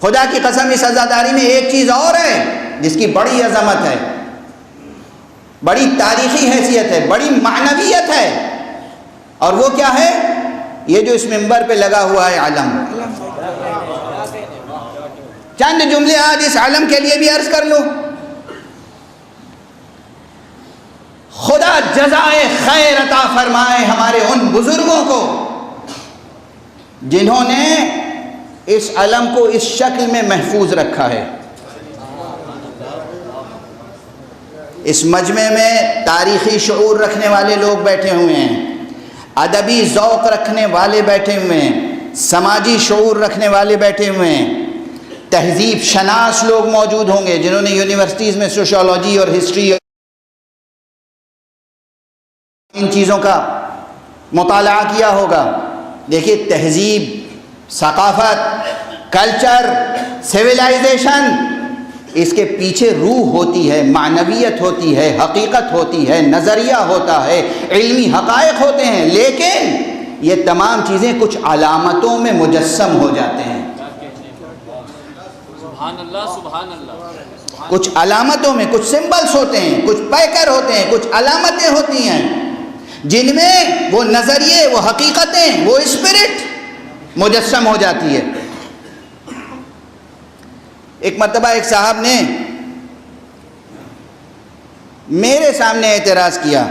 خدا کی قسم اس عزاداری میں ایک چیز اور ہے جس کی بڑی عظمت ہے، بڑی تاریخی حیثیت ہے، بڑی معنویت ہے، اور وہ کیا ہے؟ یہ جو اس منبر پہ لگا ہوا ہے علم۔ چند جملے آج اس علم کے لیے بھی عرض کر لوں۔ خدا جزائے خیر عطا فرمائے ہمارے ان بزرگوں کو جنہوں نے اس علم کو اس شکل میں محفوظ رکھا ہے۔ اس مجمع میں تاریخی شعور رکھنے والے لوگ بیٹھے ہوئے ہیں، ادبی ذوق رکھنے والے بیٹھے ہوئے ہیں، سماجی شعور رکھنے والے بیٹھے ہوئے ہیں، تہذیب شناس لوگ موجود ہوں گے جنہوں نے یونیورسٹیز میں سوشیولوجی اور ہسٹری ان چیزوں کا مطالعہ کیا ہوگا۔ دیکھیے، تہذیب، ثقافت، کلچر، سویلائزیشن، اس کے پیچھے روح ہوتی ہے، معنویت ہوتی ہے، حقیقت ہوتی ہے، نظریہ ہوتا ہے، علمی حقائق ہوتے ہیں، لیکن یہ تمام چیزیں کچھ علامتوں میں مجسم ہو جاتے ہیں۔ سبحان اللہ، سبحان اللہ۔ کچھ علامتوں میں کچھ سمبلز ہوتے ہیں، کچھ پیکر ہوتے ہیں، کچھ علامتیں ہوتی ہیں جن میں وہ نظریے، وہ حقیقتیں، وہ اسپرٹ مجسم ہو جاتی ہے۔ ایک مرتبہ ایک صاحب نے میرے سامنے اعتراض کیا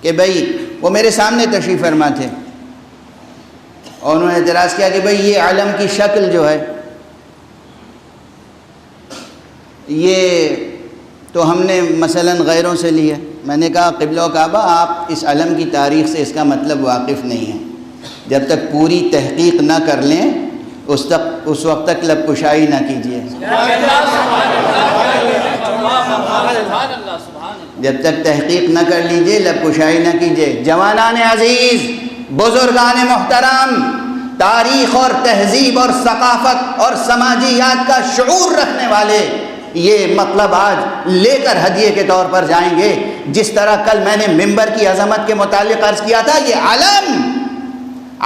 کہ بھائی، وہ میرے سامنے تشریف فرما تھے، اور انہوں نے اعتراض کیا کہ بھائی یہ علم کی شکل جو ہے یہ تو ہم نے مثلاً غیروں سے لی ہے۔ میں نے کہا قبلہ و کعبہ، آپ اس علم کی تاریخ سے اس کا مطلب واقف نہیں ہیں۔ جب تک پوری تحقیق نہ کر لیں اس وقت تک لب کشائی نہ کیجیے۔ جب تک تحقیق نہ کر لیجیے لب کشائی نہ کیجیے۔ جوانان عزیز، بزرگان محترم، تاریخ اور تہذیب اور ثقافت اور سماجیات کا شعور رکھنے والے یہ مطلب آج لے کر ہدیے کے طور پر جائیں گے۔ جس طرح کل میں نے ممبر کی عظمت کے متعلق عرض کیا تھا، یہ علم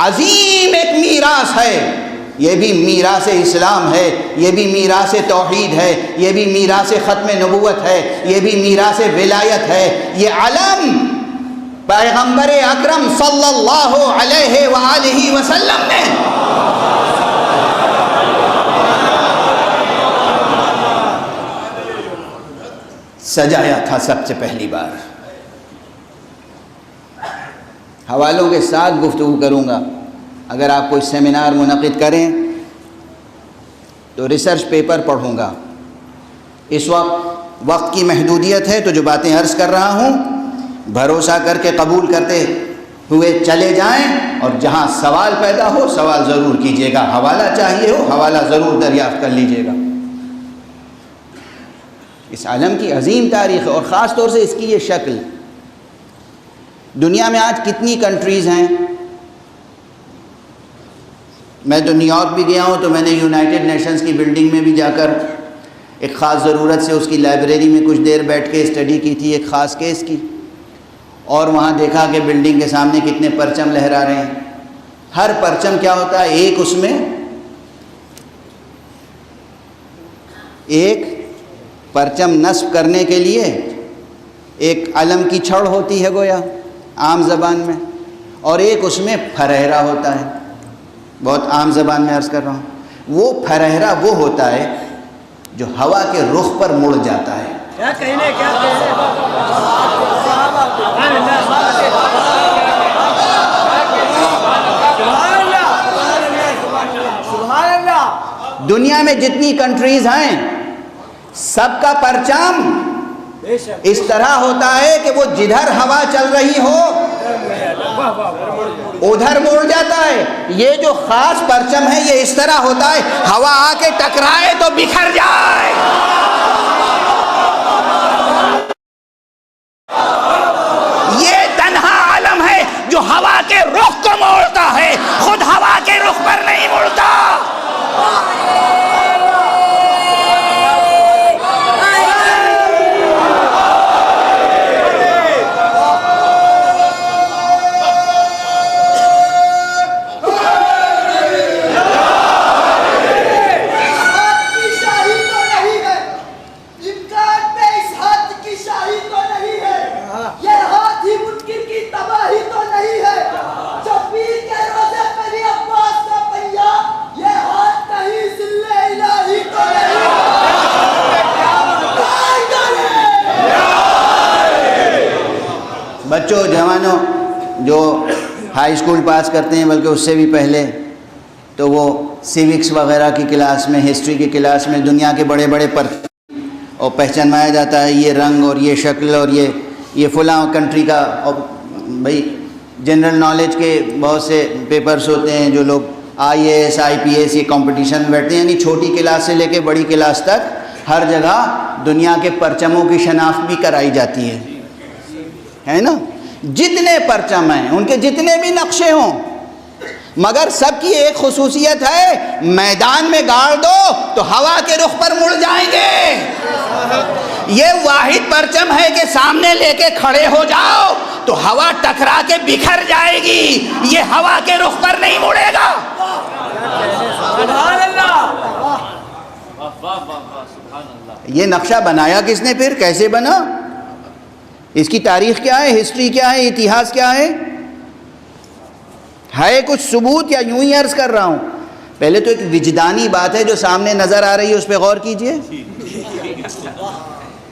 عظیم ایک میراث ہے، یہ بھی میراث اسلام ہے، یہ بھی میراث توحید ہے، یہ بھی میراث ختم نبوت ہے، یہ بھی میراث ولایت ہے۔ یہ علم پیغمبر اکرم صلی اللہ علیہ وآلہ وسلم نے سجایا تھا سب سے پہلی بار۔ حوالوں کے ساتھ گفتگو کروں گا۔ اگر آپ کوئی سیمینار منعقد کریں تو ریسرچ پیپر پڑھوں گا۔ اس وقت کی محدودیت ہے تو جو باتیں عرض کر رہا ہوں بھروسہ کر کے قبول کرتے ہوئے چلے جائیں، اور جہاں سوال پیدا ہو سوال ضرور کیجیے گا، حوالہ چاہیے ہو حوالہ ضرور دریافت کر لیجیے گا۔ اس عالم کی عظیم تاریخ ہے، اور خاص طور سے اس کی یہ شکل۔ دنیا میں آج کتنی کنٹریز ہیں؟ میں تو نیو یارک بھی گیا ہوں، تو میں نے یونائٹڈ نیشنز کی بلڈنگ میں بھی جا کر ایک خاص ضرورت سے اس کی لائبریری میں کچھ دیر بیٹھ کے اسٹڈی کی تھی، ایک خاص کیس کی، اور وہاں دیکھا کہ بلڈنگ کے سامنے کتنے پرچم لہرا رہے ہیں۔ ہر پرچم کیا ہوتا ہے؟ ایک اس میں ایک پرچم نصب کرنے کے لیے ایک علم کی چھڑ ہوتی ہے گویا عام زبان میں، اور ایک اس میں پھرہرا ہوتا ہے۔ بہت عام زبان میں عرض کر رہا ہوں، وہ پھرہرا وہ ہوتا ہے جو ہوا کے رخ پر مڑ جاتا ہے۔ دنیا میں جتنی کنٹریز ہیں سب کا پرچم اس طرح ہوتا ہے کہ وہ جدھر ہوا چل رہی ہو ادھر مڑ جاتا ہے۔ یہ جو خاص پرچم ہے یہ اس طرح ہوتا ہے، ہوا آ کے ٹکرائے تو بکھر جائے۔ یہ تنہا علم ہے جو ہوا کے رخ کو موڑتا ہے، خود ہوا کے رخ پر نہیں مڑتا۔ بچوں جوانوں جو ہائی اسکول پاس کرتے ہیں بلکہ اس سے بھی پہلے، تو وہ سیوکس وغیرہ کی کلاس میں، ہسٹری کی کلاس میں دنیا کے بڑے بڑے اور پہچانوایا جاتا ہے یہ رنگ اور یہ شکل اور یہ فلاں کنٹری کا. اور بھائی جنرل نالج کے بہت سے پیپرز ہوتے ہیں، جو لوگ IAS IPS یہ کمپٹیشن میں بیٹھتے ہیں، یعنی چھوٹی کلاس سے لے کے بڑی کلاس تک ہر جگہ دنیا کے پرچموں کی شناخت بھی کرائی جاتی ہے نا. جتنے پرچم ہیں، ان کے جتنے بھی نقشے ہوں، مگر سب کی ایک خصوصیت ہے، میدان میں گاڑ دو تو ہوا کے رخ پر مڑ جائیں گے. یہ واحد پرچم ہے کہ سامنے لے کے کھڑے ہو جاؤ تو ہوا ٹکرا کے بکھر جائے گی، یہ ہوا کے رخ پر نہیں مڑے گا. سبحان اللہ، واہ واہ واہ واہ، سبحان اللہ. یہ نقشہ بنایا کس نے؟ پھر کیسے بنا؟ اس کی تاریخ کیا ہے، ہسٹری کیا ہے، اتہاس کیا ہے کچھ ثبوت یا یوں ہی عرض کر رہا ہوں؟ پہلے تو ایک وجدانی بات ہے جو سامنے نظر آ رہی ہے، اس پہ غور کیجئے.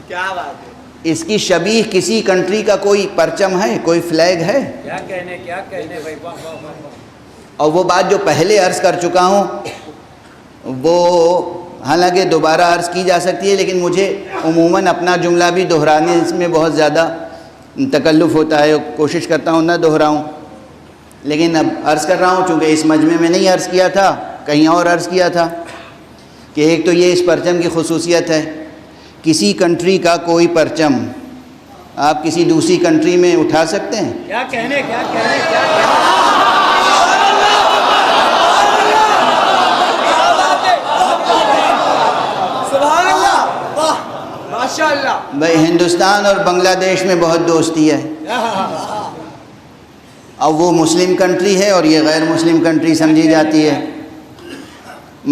کیا بات ہے. اس کی شبیہ کسی کنٹری کا کوئی پرچم ہے، کوئی فلیگ ہے؟ کیا کہنے بھائی، واہ واہ واہ. اور وہ بات جو پہلے عرض کر چکا ہوں وہ حالانکہ دوبارہ عرض کی جا سکتی ہے، لیکن مجھے عموماً اپنا جملہ بھی دہرانے میں بہت زیادہ تکلف ہوتا ہے، کوشش کرتا ہوں نہ دہراؤں. لیکن اب عرض کر رہا ہوں، چونکہ اس مجمع میں نہیں عرض کیا تھا، کہیں اور عرض کیا تھا، کہ ایک تو یہ اس پرچم کی خصوصیت ہے، کسی کنٹری کا کوئی پرچم آپ کسی دوسری کنٹری میں اٹھا سکتے ہیں؟ کیا کہنے. سبحان اللہ، واہ ماشاء اللہ. بھائی ہندوستان اور بنگلہ دیش میں بہت دوستی ہے، اب وہ مسلم کنٹری ہے اور یہ غیر مسلم کنٹری سمجھی جاتی ہے،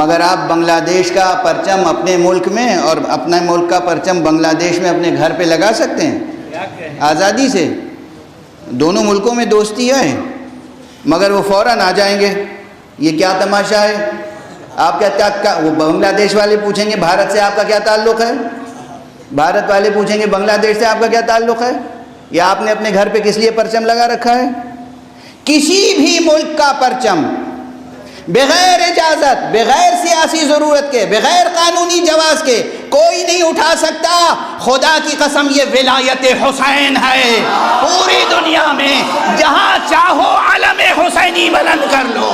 مگر آپ بنگلہ دیش کا پرچم اپنے ملک میں اور اپنے ملک کا پرچم بنگلہ دیش میں اپنے گھر پہ لگا سکتے ہیں آزادی سے. دونوں ملکوں میں دوستی ہے مگر وہ فوراً آ جائیں گے. یہ کیا تماشا ہے؟ آپ کیا وہ بنگلہ دیش والے پوچھیں گے بھارت سے آپ کا کیا تعلق ہے، بھارت والے پوچھیں گے بنگلہ دیش سے آپ کا کیا تعلق ہے، یا آپ نے اپنے گھر پہ کس لیے پرچم لگا رکھا ہے؟ کسی بھی ملک کا پرچم بغیر اجازت، بغیر سیاسی ضرورت کے، بغیر قانونی جواز کے کوئی نہیں اٹھا سکتا. خدا کی قسم یہ ولایت حسین ہے، پوری دنیا میں جہاں چاہو علم حسینی بلند کر لو.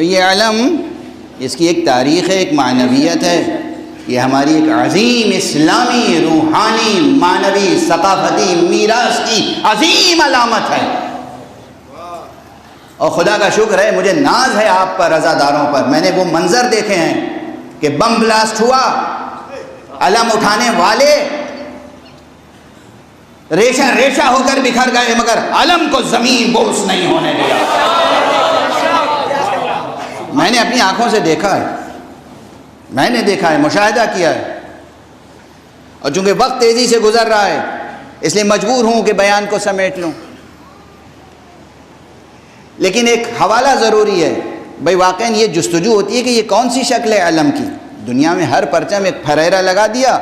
یہ علم، اس کی ایک تاریخ ہے، ایک معنویت ہے، یہ ہماری ایک عظیم اسلامی روحانی معنوی ثقافتی میراث کی عظیم علامت ہے. اور خدا کا شکر ہے، مجھے ناز ہے آپ پر، عزاداروں پر. میں نے وہ منظر دیکھے ہیں کہ بم بلاسٹ ہوا، علم اٹھانے والے ریشہ ریشہ ہو کر بکھر گئے مگر علم کو زمین بوس نہیں ہونے دیا. میں نے اپنی آنکھوں سے دیکھا ہے، میں نے دیکھا ہے، مشاہدہ کیا ہے. اور چونکہ وقت تیزی سے گزر رہا ہے اس لیے مجبور ہوں کہ بیان کو سمیٹ لوں. لیکن ایک حوالہ ضروری ہے. بھئی واقعاً یہ جستجو ہوتی ہے کہ یہ کون سی شکل ہے علم کی. دنیا میں ہر پرچم ایک پھریرا لگا دیا،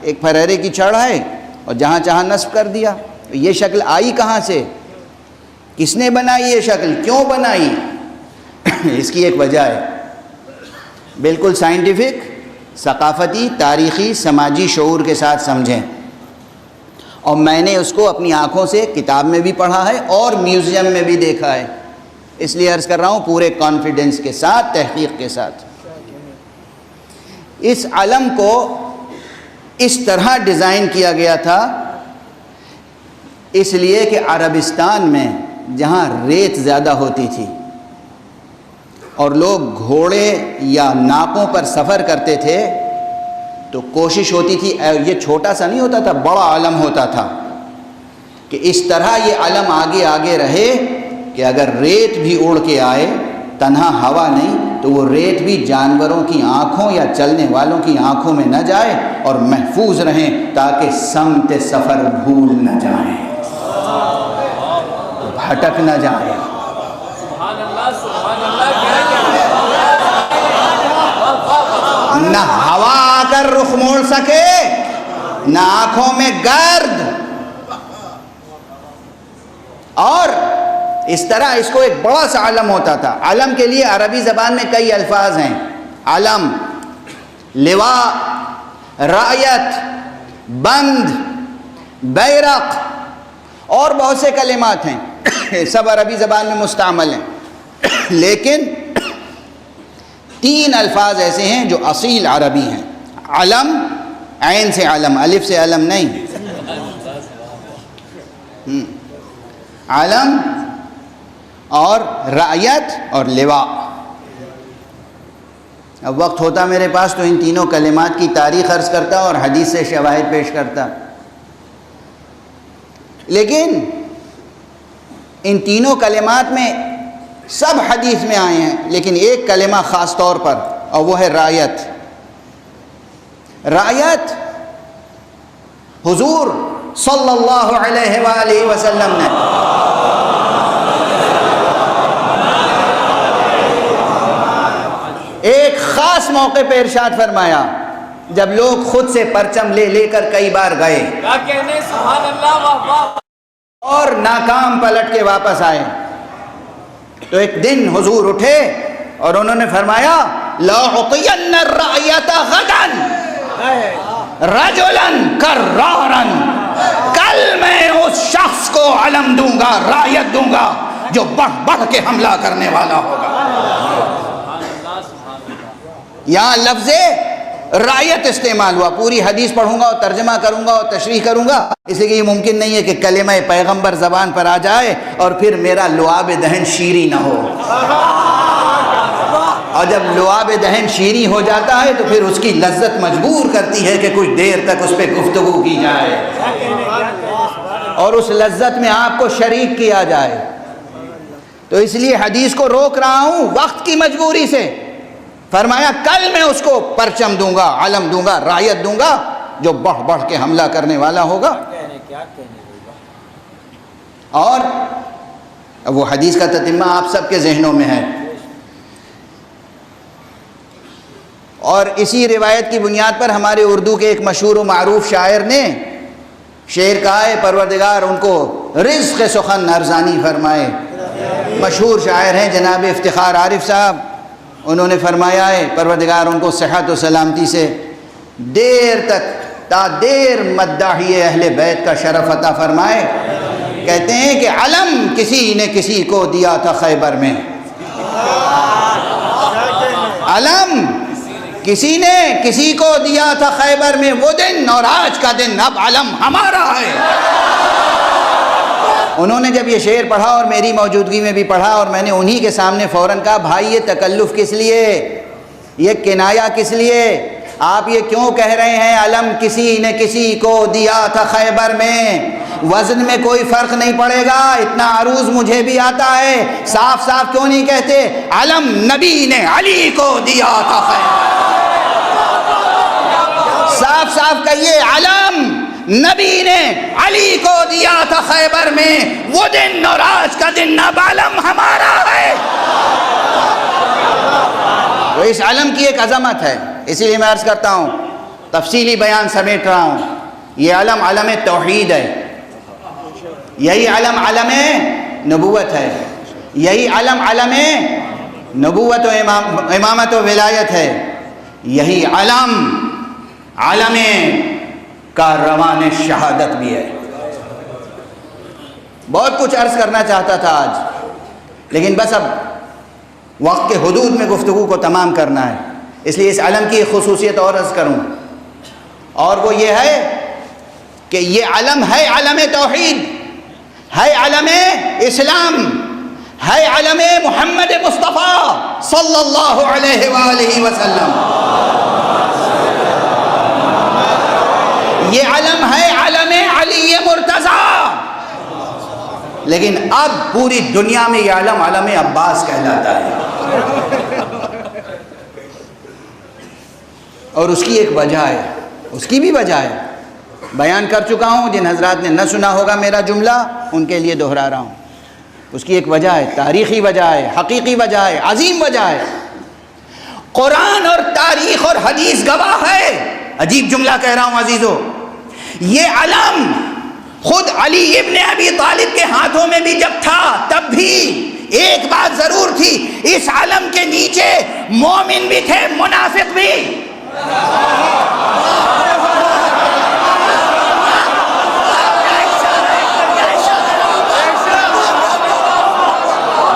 ایک پھریرے کی چھڑ ہے اور جہاں چاہاں نصب کر دیا. یہ شکل آئی کہاں سے؟ کس نے بنائی یہ شکل؟ کیوں بنائی؟ اس کی ایک وجہ ہے، بالکل سائنٹیفک، ثقافتی، تاریخی، سماجی شعور کے ساتھ سمجھیں. اور میں نے اس کو اپنی آنکھوں سے کتاب میں بھی پڑھا ہے اور میوزیم میں بھی دیکھا ہے، اس لیے عرض کر رہا ہوں پورے کانفیڈنس کے ساتھ، تحقیق کے ساتھ. اس علم کو اس طرح ڈیزائن کیا گیا تھا اس لیے کہ عربستان میں جہاں ریت زیادہ ہوتی تھی اور لوگ گھوڑے یا ناقوں پر سفر کرتے تھے تو کوشش ہوتی تھی، یہ چھوٹا سا نہیں ہوتا تھا، بڑا علم ہوتا تھا، کہ اس طرح یہ علم آگے آگے رہے کہ اگر ریت بھی اڑ کے آئے، تنہا ہوا نہیں تو وہ ریت بھی جانوروں کی آنکھوں یا چلنے والوں کی آنکھوں میں نہ جائے اور محفوظ رہیں تاکہ سمت سفر بھول نہ جائیں، بھٹک نہ جائیں. نہ ہوا آ کر رخ موڑ سکے، نہ آنکھوں میں گرد اس طرح اس کو ایک بڑا سا علم ہوتا تھا. علم کے لیے عربی زبان میں کئی الفاظ ہیں. علم، لواء، رایت، بند، بیرق اور بہت سے کلمات ہیں، سب عربی زبان میں مستعمل ہیں. لیکن 3 الفاظ ایسے ہیں جو اصیل عربی ہیں. علم، عین سے علم، الف سے علم نہیں. علم اور رعیت اور لواء. اب وقت ہوتا میرے پاس تو ان تینوں کلمات کی تاریخ عرض کرتا اور حدیث سے شواہد پیش کرتا، لیکن ان تینوں کلمات میں سب حدیث میں آئے ہیں، لیکن ایک کلمہ خاص طور پر، اور وہ ہے رعیت. رعیت حضور صلی اللہ علیہ وآلہ وسلم نے ایک خاص موقع پہ ارشاد فرمایا جب لوگ خود سے پرچم لے لے کر کئی بار گئے کیا کہنے، سبحان اللہ، واہ واہ. اور ناکام پلٹ کے واپس آئے، تو ایک دن حضور اٹھے اور انہوں نے فرمایا لَأُعْطِيَنَّ الرَّعْيَةَ غَدًا رَجُلًا كَرَّارًا، کل میں اس شخص کو علم دوں گا، رعیت دوں گا جو بڑھ بڑھ کے حملہ کرنے والا ہوگا. یہاں لفظ رعیت استعمال ہوا. پوری حدیث پڑھوں گا اور ترجمہ کروں گا اور تشریح کروں گا، اس لیے کہ یہ ممکن نہیں ہے کہ کلمہ پیغمبر زبان پر آ جائے اور پھر میرا لعاب دہن شیریں نہ ہو. اور جب لعاب دہن شیریں ہو جاتا ہے تو پھر اس کی لذت مجبور کرتی ہے کہ کچھ دیر تک اس پہ گفتگو کی جائے اور اس لذت میں آپ کو شریک کیا جائے. تو اس لیے حدیث کو روک رہا ہوں وقت کی مجبوری سے. فرمایا کل میں اس کو پرچم دوں گا، علم دوں گا، رعیت دوں گا جو بڑھ بڑھ کے حملہ کرنے والا ہوگا. اور وہ حدیث کا تتمہ آپ سب کے ذہنوں میں ہے. اور اسی روایت کی بنیاد پر ہمارے اردو کے ایک مشہور و معروف شاعر نے شعر کہا ہے پروردگار ان کو رزق سخن ارزانی فرمائے. مشہور شاعر ہیں جناب افتخار عارف صاحب. انہوں نے فرمایا ہے پروردگار ان کو صحت و سلامتی سے دیر تک تا دیر مداحی اہل بیت کا شرف عطا فرمائے. کہتے ہیں کہ علم کسی نے کسی کو دیا تھا خیبر میں، علم کسی نے کسی کو دیا تھا خیبر میں، وہ دن اور آج کا دن اب علم ہمارا ہے. انہوں نے جب یہ شعر پڑھا اور میری موجودگی میں بھی پڑھا اور میں نے انہی کے سامنے فوراً کہا بھائی یہ تکلف کس لیے، یہ کنایا کس لیے، آپ یہ کیوں کہہ رہے ہیں علم کسی نے کسی کو دیا تھا خیبر میں؟ وزن میں کوئی فرق نہیں پڑے گا، اتنا عروض مجھے بھی آتا ہے. صاف صاف کیوں نہیں کہتے علم نبی نے علی کو دیا تھا خیبر؟ صاف صاف کہیے علم نبی نے علی کو دیا تھا خیبر میں، وہ دن اور آج کا دن اب علم ہمارا ہے. تو اس علم کی ایک عظمت ہے، اسی لیے میں عرض کرتا ہوں، تفصیلی بیان سمیٹ رہا ہوں. یہ علم علم توحید ہے، یہی علم علم نبوت ہے، یہی علم علم نبوت و امامت و ولایت ہے، یہی علم علم کاروان شہادت بھی ہے. بہت کچھ عرض کرنا چاہتا تھا آج، لیکن بس اب وقت کے حدود میں گفتگو کو تمام کرنا ہے، اس لیے اس علم کی ایک خصوصیت اور عرض کروں، اور وہ یہ ہے کہ یہ علم ہے علم توحید، ہے علم اسلام، ہے علم محمد مصطفیٰ صلی اللہ علیہ وآلہ وسلم. یہ علم ہے علم علی مرتضیٰ، لیکن اب پوری دنیا میں یہ علم علم عباس کہلاتا ہے. اور اس کی ایک وجہ ہے، اس کی بھی وجہ ہے، بیان کر چکا ہوں. جن حضرات نے نہ سنا ہوگا میرا جملہ ان کے لیے دہرا رہا ہوں. اس کی ایک وجہ ہے، تاریخی وجہ ہے، حقیقی وجہ ہے، عظیم وجہ ہے. قرآن اور تاریخ اور حدیث گواہ ہے. عجیب جملہ کہہ رہا ہوں عزیزو، یہ علم خود علی ابن ابی طالب کے ہاتھوں میں بھی جب تھا تب بھی ایک بات ضرور تھی، اس علم کے نیچے مومن بھی تھے، منافق بھی۔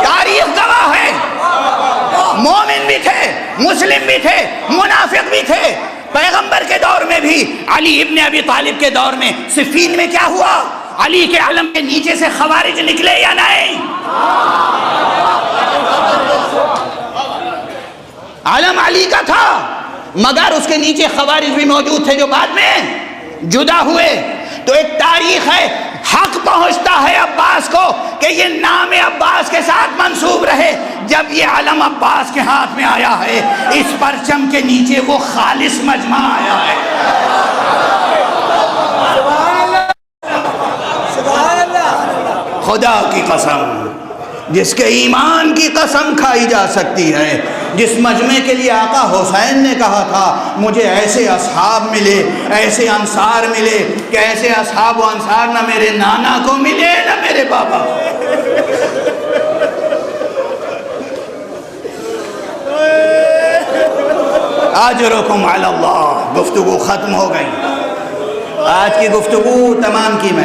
تاریخ گواہ ہے، مومن بھی تھے، مسلم بھی تھے، منافق بھی تھے۔ پیغمبر کے دور میں بھی، علی ابن ابی طالب کے دور میں صفین میں کیا ہوا؟ علی کے علم کے نیچے سے خوارج نکلے یا نہیں؟ علم علی کا تھا مگر اس کے نیچے خوارج بھی موجود تھے جو بعد میں جدا ہوئے۔ تو ایک تاریخ ہے، حق پہنچتا ہے عباس کو کہ یہ نام عباس کے ساتھ منسوب رہے۔ جب یہ علم عباس کے ہاتھ میں آیا ہے، اس پرچم کے نیچے وہ خالص مجمع آیا ہے۔ خدا کی قسم، جس کے ایمان کی قسم کھائی جا سکتی ہے، جس مجمع کے لیے آقا حسین نے کہا تھا مجھے ایسے اصحاب ملے، ایسے انصار ملے کہ ایسے اصحاب و انصار نہ میرے نانا کو ملے نہ میرے بابا کو۔ اجرکم علی اللہ۔ گفتگو ختم ہو گئی، آج کی گفتگو تمام کی میں